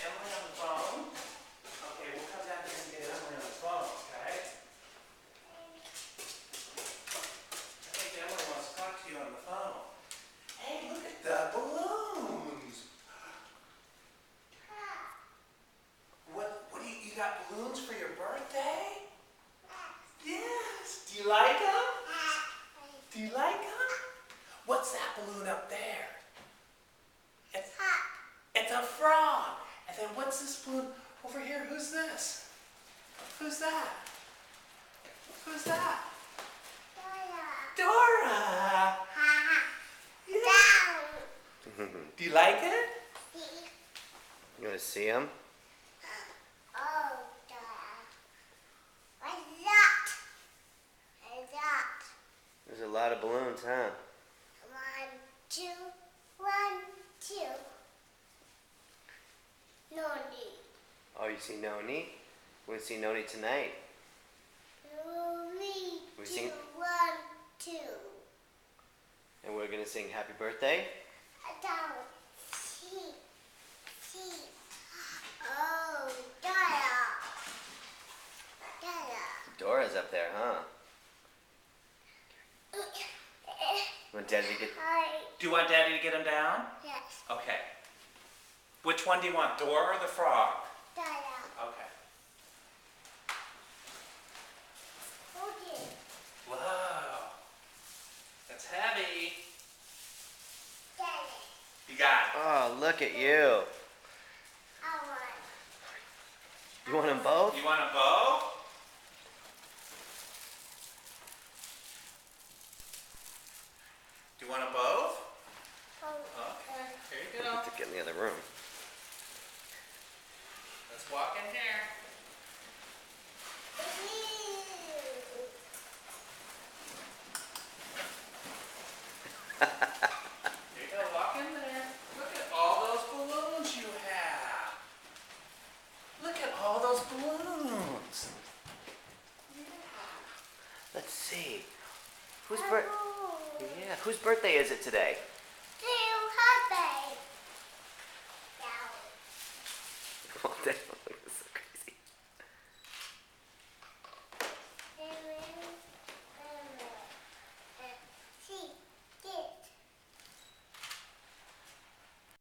Emily on the phone? Okay, we'll come down here and get Emily on the phone, okay? I think Emily wants to talk to you on the phone. Hey, look at the balloons! What do you got balloons for your birthday? Yes. Do you like them? Do you like them? What's that balloon up there? It's a frog. And then what's this balloon over here? Who's this? Who's that? Who's that? Dora. Yeah. Do you like it? You want to see him? There's a lot of balloons, huh? 1, 2, 1, 2. Noni. Oh, you see Noni? We're going to see Noni tonight. Noni. We 2, sing- 1, 2. And we're going to sing Happy Birthday. Down. See. Oh, Dora. Dora's up there, huh? Want Daddy to get... Hi. Do you want Daddy to get him down? Yes. Okay. Which one do you want, Dora or the frog? Dora. Okay. Okay. Whoa. That's heavy. Daddy. You got it. Oh, look at you. I want. You want them both? You want a bow? Do you want a both? Okay, here you go. Have to get in the other room. Let's walk in here. Here you go, walk in there. Look at all those balloons you have. Look at all those balloons. Let's see. Whose birthday is it today? Do you have a? Well,